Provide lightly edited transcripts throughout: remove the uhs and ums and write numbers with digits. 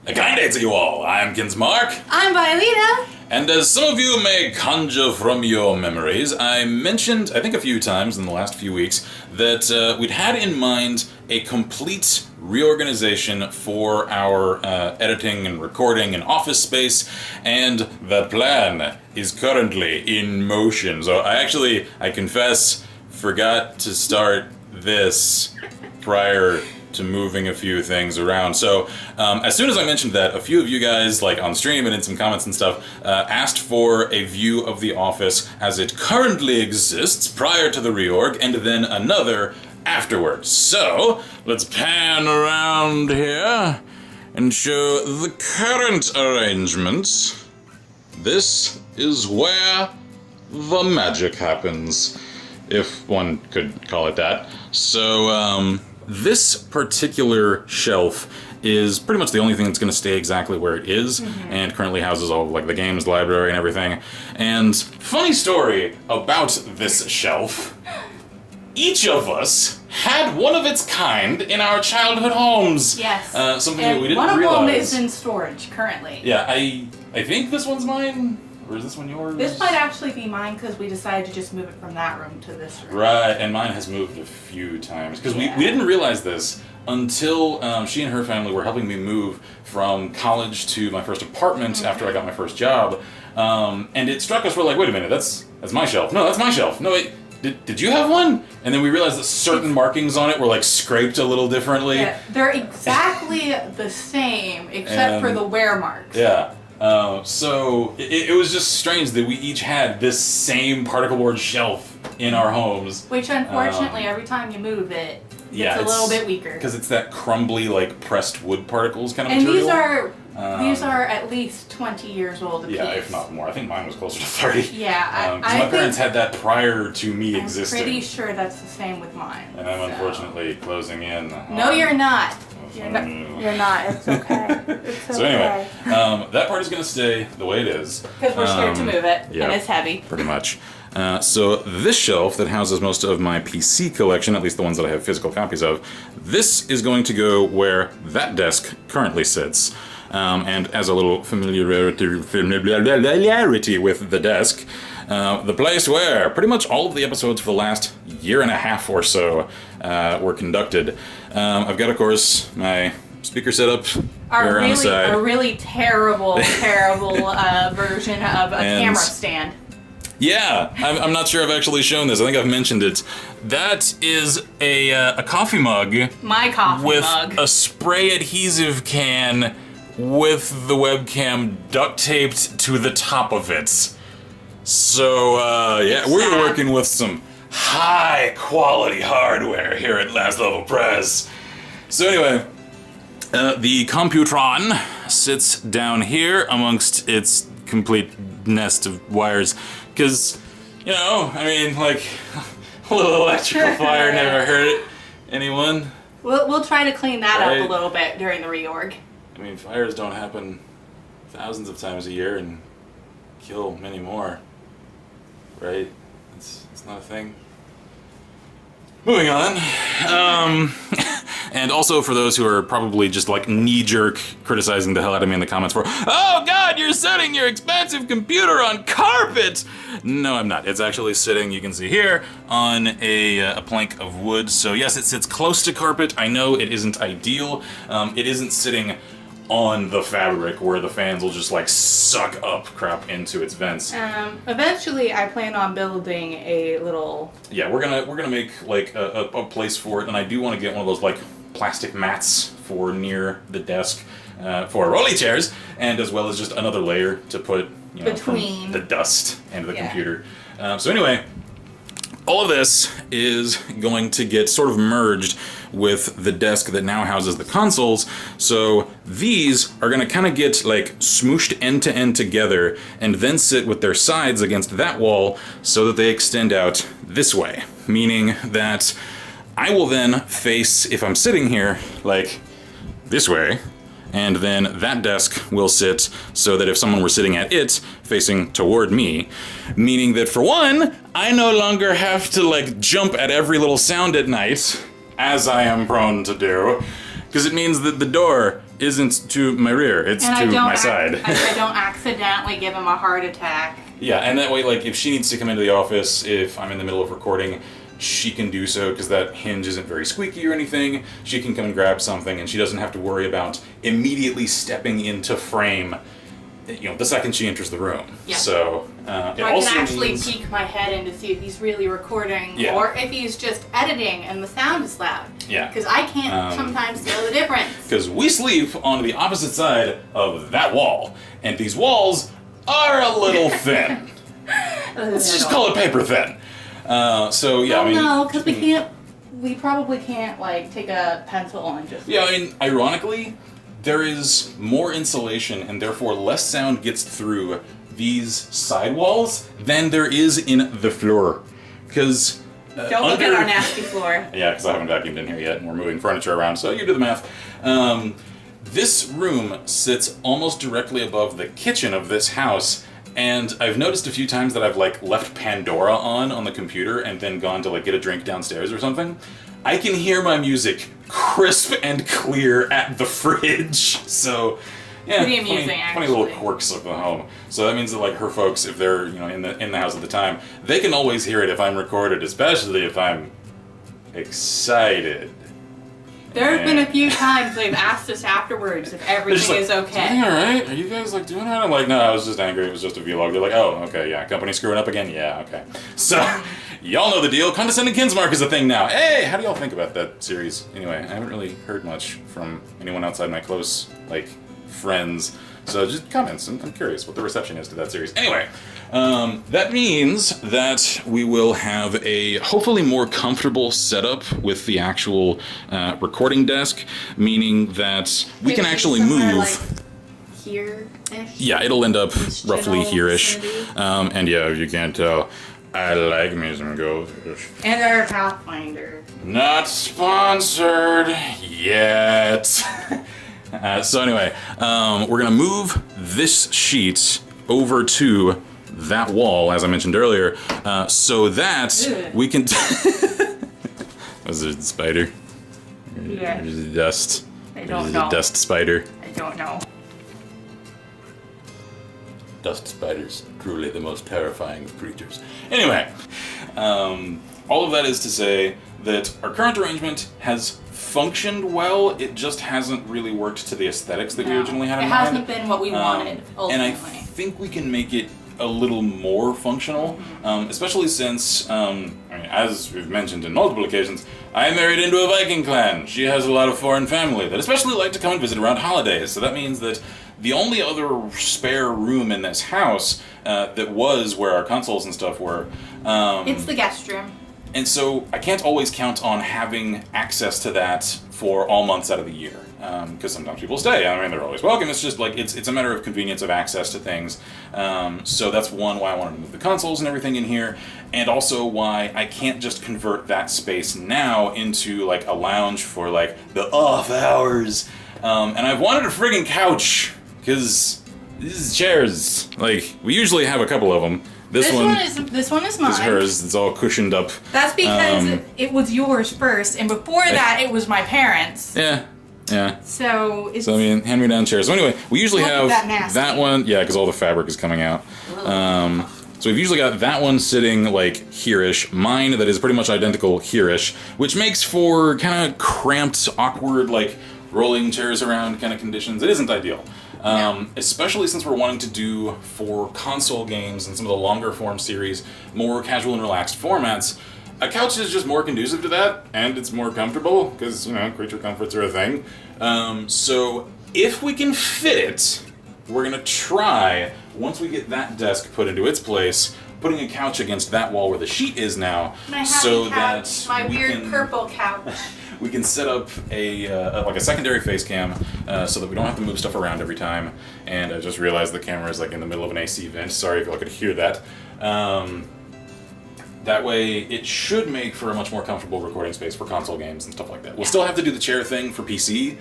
A kind day to you all. I'm Kinsmarck. I'm Violeta. And as some of you may conjure from your memories, I mentioned, I think a few times in the last few weeks, that we'd had in mind a complete reorganization for our editing and recording and office space, and the plan is currently in motion. So I confess, forgot to start this prior to moving a few things around. So as soon as I mentioned that, a few of you guys, like on stream and in some comments and stuff, asked for a view of the office as it currently exists prior to the reorg, and then another afterwards. So let's pan around here and show the current arrangements. This is where the magic happens, if one could call it that. So this particular shelf is pretty much the only thing that's going to stay exactly where it is, and currently houses all of like the games library and everything. And funny story about this shelf, each of us had one of its kind in our childhood homes. Yes. Something that we didn't realize. One of them is in storage currently. Yeah, I think this one's mine. Or is this one yours? This might actually be mine because we decided to just move it from that room to this room. Right, and mine has moved a few times. Because we didn't realize this until she and her family were helping me move from college to my first apartment after I got my first job. And it struck us, we're like, wait a minute, that's my shelf. No, that's my shelf. No, wait, did you have one? And then we realized that certain markings on it were like scraped a little differently. Yeah, they're exactly the same except for the wear marks. Yeah. So it was just strange that we each had this same particle board shelf in our homes. Which unfortunately, every time you move it, it's a little bit weaker. Because it's that crumbly, like pressed wood particles kind of and material. These are at least 20 years old apiece. Yeah, if not more. I think mine was closer to 30. Yeah, because my parents had that prior to me existing. I'm pretty sure that's the same with mine. And I'm unfortunately closing in. No, you're not. You're not. It's okay. It's okay. So anyway, that part is going to stay the way it is. Because we're scared to move it, and it's heavy. Pretty much. So this shelf that houses most of my PC collection, at least the ones that I have physical copies of, this is going to go where that desk currently sits. And as a little familiarity with the desk, the place where pretty much all of the episodes for the last year and a half or so were conducted. I've got, of course, my speaker setup here on the side. A really terrible version of a camera stand. Yeah, I'm not sure I've actually shown this. I think I've mentioned it. That is a coffee mug. My coffee mug. With a spray adhesive can with the webcam duct taped to the top of it. So, we're working with some high quality hardware here at Last Level Press. So anyway, the Computron sits down here amongst its complete nest of wires. Because, a little electrical fire never hurt anyone. We'll try to clean that up a little bit during the reorg. Fires don't happen thousands of times a year and kill many more. Right? It's not a thing. Moving on. And also for those who are probably just like knee-jerk criticizing the hell out of me in the comments for, oh god, you're setting your expensive computer on carpet! No, I'm not. It's actually sitting, you can see here, on a plank of wood. So yes, it sits close to carpet. I know it isn't ideal. It isn't sitting on the fabric where the fans will just like suck up crap into its vents. Eventually I plan on building a little... Yeah, we're gonna make like a place for it, and I do want to get one of those like plastic mats for near the desk for rolly chairs, and as well as just another layer to put between from the dust and the computer. So anyway, all of this is going to get sort of merged with the desk that now houses the consoles, so these are going to kind of get like smooshed end to end together and then sit with their sides against that wall so that they extend out this way, meaning that I will then face, if I'm sitting here, like this way, and then that desk will sit so that if someone were sitting at it, facing toward me, meaning that for one, I no longer have to like jump at every little sound at night, as I am prone to do, because it means that the door isn't to my rear, it's and to my side. I don't accidentally give him a heart attack. Yeah, and that way, like, if she needs to come into the office, if I'm in the middle of recording, she can do so because that hinge isn't very squeaky or anything. She can come and grab something, and she doesn't have to worry about immediately stepping into frame, the second she enters the room. Yeah. So, I can actually peek my head in to see if he's really recording or if he's just editing and the sound is loud. Yeah. Because I can't sometimes tell the difference. Because we sleep on the opposite side of that wall, and these walls are a little thin. Let's just call it paper thin. So yeah, no, because we probably can't like take a pencil and just. Yeah, ironically, there is more insulation and therefore less sound gets through these side walls than there is in the floor. Because don't look at our nasty floor. Yeah, because I haven't vacuumed in here yet, and we're moving furniture around, so you do the math. This room sits almost directly above the kitchen of this house. And I've noticed a few times that I've left Pandora on the computer and then gone to get a drink downstairs or something. I can hear my music crisp and clear at the fridge. So, yeah, pretty amusing, funny little quirks of the home. So that means that her folks, if they're in the house at the time, they can always hear it if I'm recorded, especially if I'm excited. There have been a few times they've asked us afterwards if everything is okay. Is everything alright? Are you guys doing alright? I'm like, no, I was just angry. It was just a vlog. They're like, oh, okay, yeah. Company screwing up again? Yeah, okay. So, y'all know the deal. Condescending Kinsmarck is a thing now. Hey, how do y'all think about that series? Anyway, I haven't really heard much from anyone outside my close, friends. So just comments. I'm curious what the reception is to that series. Anyway, that means that we will have a hopefully more comfortable setup with the actual recording desk, meaning that we can actually move. Here-ish? Yeah, it'll end up roughly here-ish. And yeah, if you can't tell, I like me some goldfish. And our Pathfinder. Not sponsored yet. So anyway, we're gonna move this sheet over to that wall, as I mentioned earlier, so that we can. Was there the spider? Yeah. There's the dust. I don't know. There's a dust spider. I don't know. Dust spiders, truly the most terrifying of creatures. Anyway, all of that is to say that our current arrangement has functioned well. It just hasn't really worked to the aesthetics that we originally had in mind. It hasn't been what we wanted, ultimately. And I think we can make it a little more functional, especially since, as we've mentioned in multiple occasions, I married into a Viking clan. She has a lot of foreign family that especially like to come and visit around holidays. So that means that the only other spare room in this house that was where our consoles and stuff were... it's the guest room. And so I can't always count on having access to that for all months out of the year, because sometimes people stay. I mean, they're always welcome. It's just it's a matter of convenience of access to things. So that's why I wanted to move the consoles and everything in here, and also why I can't just convert that space now into a lounge for the off hours. And I've wanted a friggin' couch because these chairs, we usually have a couple of them. This one is mine. It's hers. It's all cushioned up. That's because it was yours first, and before that, it was my parents'. Yeah. So I mean, hand-me-down chairs. So anyway, we usually have that one. Yeah, because all the fabric is coming out. So we've usually got that one sitting here-ish. Mine that is pretty much identical here-ish, which makes for kind of cramped, awkward, rolling chairs around kind of conditions. It isn't ideal. Especially since we're wanting to do, for console games and some of the longer form series, more casual and relaxed formats, a couch is just more conducive to that, and it's more comfortable, because, creature comforts are a thing. So if we can fit it, we're going to try, once we get that desk put into its place, putting a couch against that wall where the sheet is now, so that my weird purple couch. We can set up a secondary face cam so that we don't have to move stuff around every time. And I just realized the camera is in the middle of an AC vent. Sorry if y'all could hear that. That way, it should make for a much more comfortable recording space for console games and stuff like that. We'll still have to do the chair thing for PC.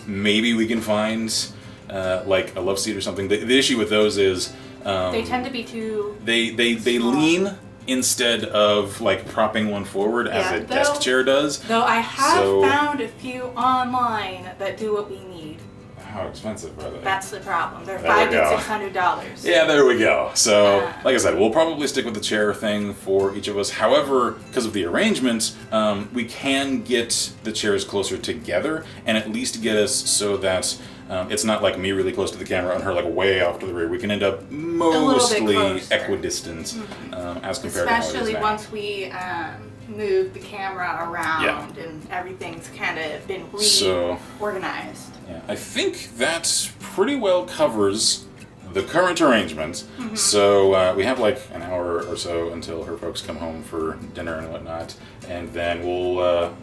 Maybe we can find a love seat or something. The issue with those is they tend to be too. They lean instead of like propping one forward as a desk chair does. Though I have found a few online that do what we need. How expensive are they? That's the problem. They're $500 to $600. Yeah, there we go. So, like I said, we'll probably stick with the chair thing for each of us. However, because of the arrangement, we can get the chairs closer together and at least get us so that it's not like me really close to the camera and her like way off to the rear. We can end up mostly equidistant as compared to how it is especially now. once we move the camera around and everything's kind of been reorganized. Yeah, I think that pretty well covers the current arrangement. So we have like an hour or so until her folks come home for dinner and whatnot, and then we'll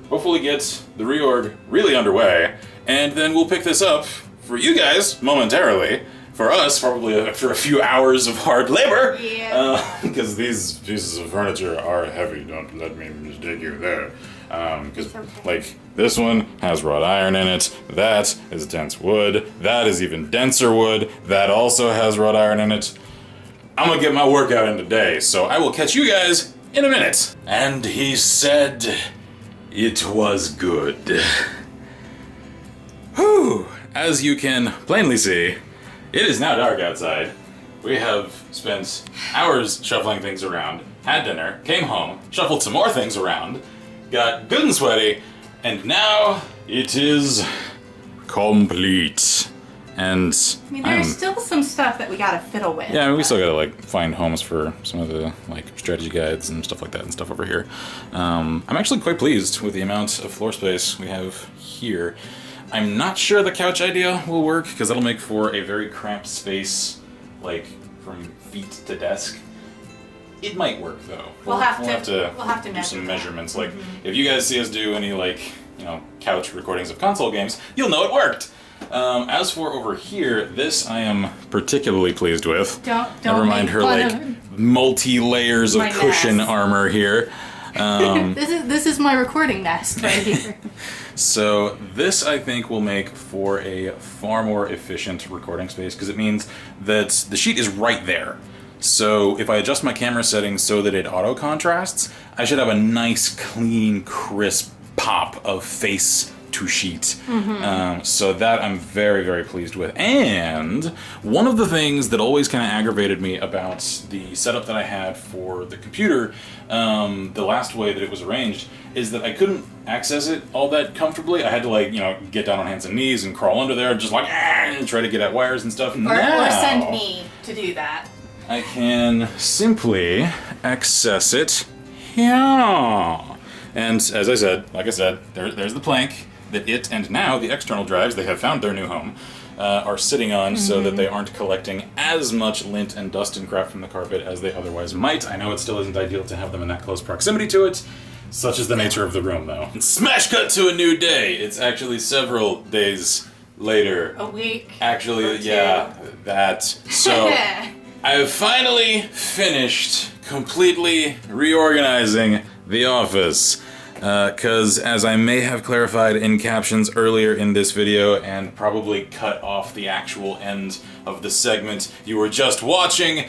hopefully get the reorg really underway, and then we'll pick this up for you guys momentarily. For us, probably after a few hours of hard labor. Yeah. Because these pieces of furniture are heavy. Don't let me mistake you there. Because, like, this one has wrought iron in it. That is dense wood. That is even denser wood. That also has wrought iron in it. I'm gonna get my workout in today, so I will catch you guys in a minute. And he said it was good. Whew. As you can plainly see, it is now dark outside. We have spent hours shuffling things around, had dinner, came home, shuffled some more things around, got good and sweaty, and now it is complete. And I mean, there's still some stuff that we gotta fiddle with. Yeah, I mean, we still gotta like find homes for some of the like strategy guides and stuff like that and stuff over here. I'm actually quite pleased with the amount of floor space we have here. I'm not sure the couch idea will work because that'll make for a very cramped space, like from feet to desk. It might work though. We'll have to do some measurements. Like if you guys see us do any like couch recordings of console games, you'll know it worked. As for over here, this I am particularly pleased with. Don't never mind her like multi layers of cushion armor here. This is my recording nest right here. So this, I think, will make for a far more efficient recording space because it means that the sheet is right there. So if I adjust my camera settings so that it auto contrasts, I should have a nice, clean, crisp pop of face to sheet. So that I'm very, very pleased with. And one of the things that always kind of aggravated me about the setup that I had for the computer, the last way that it was arranged, is that I couldn't access it all that comfortably. I had to like, get down on hands and knees and crawl under there, just like, and try to get at wires and stuff. Or send me to do that. I can simply access it here. And as I said, there's the plank that it and now the external drives, they have found their new home, are sitting on so that they aren't collecting as much lint and dust and crap from the carpet as they otherwise might. I know it still isn't ideal to have them in that close proximity to it. Such is the nature of the room, though. And smash cut to a new day! It's actually several days later. A week. Actually, yeah, that. So, I've finally finished completely reorganizing the office. Because, as I may have clarified in captions earlier in this video, and probably cut off the actual end of the segment you were just watching,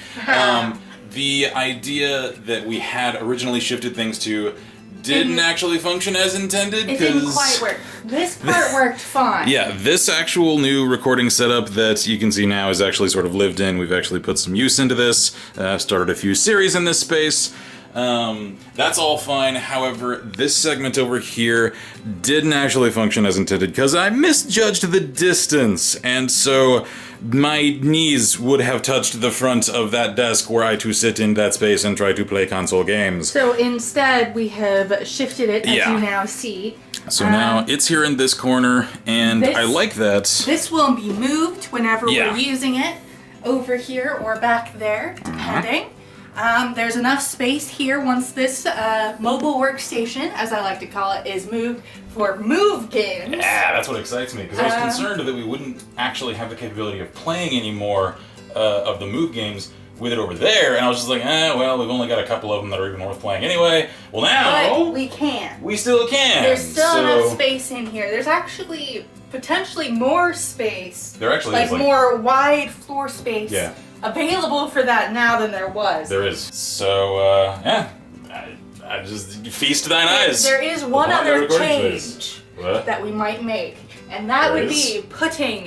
the idea that we had originally shifted things to didn't actually function as intended. It didn't quite work. This part worked fine. Yeah, this actual new recording setup that you can see now is actually sort of lived in. We've actually put some use into this, started a few series in this space. That's all fine. However, this segment over here didn't actually function as intended because I misjudged the distance, and so my knees would have touched the front of that desk were I to sit in that space and try to play console games. So instead, we have shifted it, as you now see. So now it's here in this corner, and I like that. This will be moved whenever we're using it, over here or back there, depending. There's enough space here once this mobile workstation, as I like to call it, is moved for move games. Yeah, that's what excites me, because I was concerned that we wouldn't actually have the capability of playing any more of the move games with it over there, and I was just like, well, we've only got a couple of them that are even worth playing anyway. Well, now but we can. We still can. There's still enough space in here. There's actually potentially more space. There actually is more wide floor space available for that now than there was. There is. So, yeah. I just feast thine eyes. There is one other change What? that we might make, and that would be putting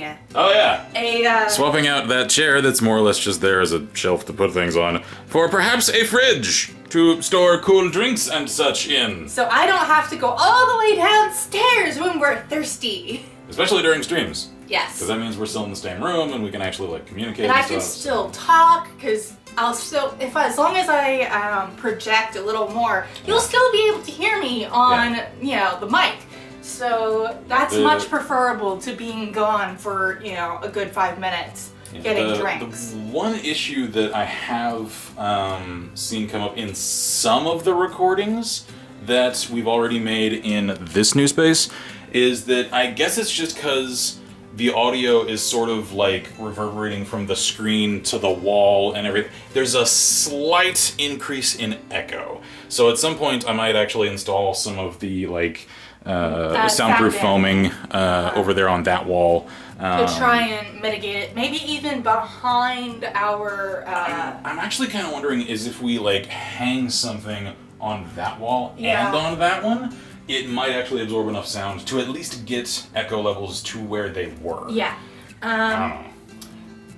swapping out that chair that's more or less just there as a shelf to put things on for perhaps a fridge to store cool drinks and such in. So I don't have to go all the way downstairs when we're thirsty. Especially during streams. Yes. Because that means we're still in the same room and we can actually like communicate. And I can still talk because I'll still, as long as I project a little more, you'll still be able to hear me on the mic. So that's much preferable to being gone for a good 5 minutes getting drinks. The one issue that I have seen come up in some of the recordings that we've already made in this new space is that I guess it's just because the audio is sort of like reverberating from the screen to the wall and everything. There's a slight increase in echo. So at some point I might actually install some of the like soundproof foaming over there on that wall. To try and mitigate it. Maybe even behind our... I'm actually kind of wondering is if we like hang something on that wall and on that one, it might actually absorb enough sound to at least get echo levels to where they were. Yeah. I don't know.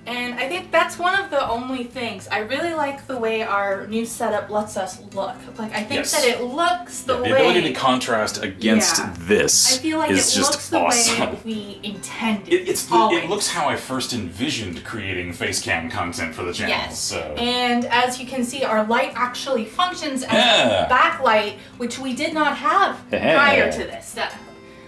And I think that's one of the only things. I really like the way our new setup lets us look. Like, I think that it looks the way... The ability to contrast against this I feel like is it just looks the awesome. way we intended. It looks how I first envisioned creating facecam content for the channel. Yes. So. And as you can see, our light actually functions as a backlight, which we did not have prior to this setup.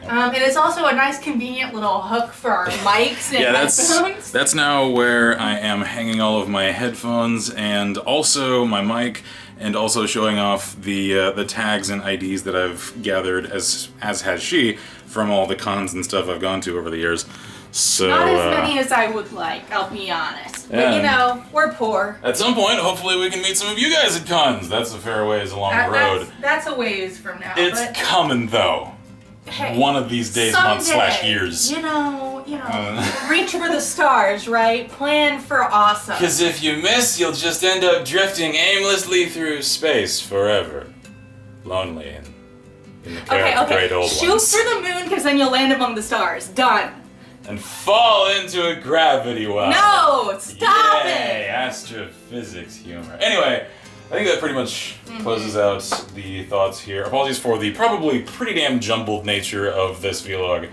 And it's also a nice convenient little hook for our mics and headphones. That's now where I am hanging all of my headphones and also my mic, and also showing off the tags and IDs that I've gathered, as has she, from all the cons and stuff I've gone to over the years. So, not as many as I would like, I'll be honest. But we're poor. At some point, hopefully we can meet some of you guys at cons. That's a fair ways along the road. That's a ways from now. It's coming though. Hey, one of these days, months, /years. Reach for the stars, right? Plan for awesome. Because if you miss, you'll just end up drifting aimlessly through space forever. Lonely and in the care of the great old Shoot ones. for the moon, because then you'll land among the stars. Done. And fall into a gravity well. No! Stop Yay, astrophysics humor. Anyway, I think that pretty much closes out the thoughts here. Apologies for the probably pretty damn jumbled nature of this vlog.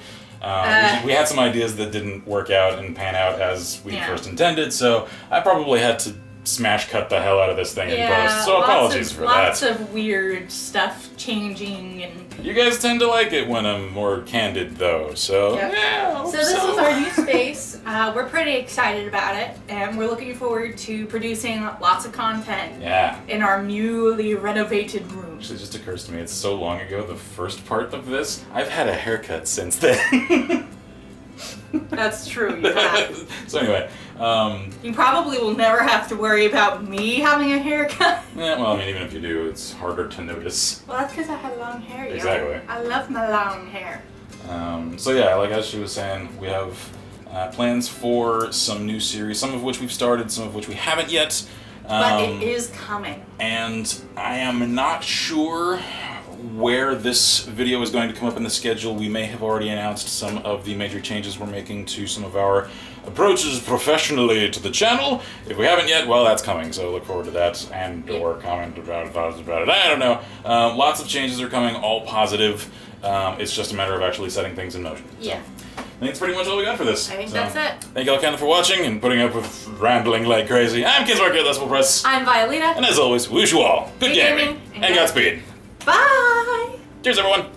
We had some ideas that didn't work out and pan out as we first intended, so I probably had to smash cut the hell out of this thing in post, so apologies for that. Lots of weird stuff changing and... You guys tend to like it when I'm more candid though, so... So this is our new space. We're pretty excited about it, and we're looking forward to producing lots of content in our newly renovated room. Actually, it just occurs to me, it's so long ago, the first part of this, I've had a haircut since then. That's true, you have. So anyway, you probably will never have to worry about me having a haircut. Well, I mean, even if you do, it's harder to notice. Well, that's because I have long hair, Exactly. I love my long hair. So yeah, like as she was saying, we have plans for some new series, some of which we've started, some of which we haven't yet. But it is coming. And I am not sure where this video is going to come up in the schedule. We may have already announced some of the major changes we're making to some of our approaches professionally to the channel. If we haven't yet, well, that's coming, so look forward to that, and or comment about it. I don't know. Lots of changes are coming, all positive. It's just a matter of actually setting things in motion. Yeah. I think that's pretty much all we got for this. I think that's it. Thank you all kindly for watching and putting up with rambling like crazy. I'm Kinsmarck at Decibel Press. I'm Violeta. And as always, we wish you all good gaming and Godspeed. Bye! Cheers, everyone!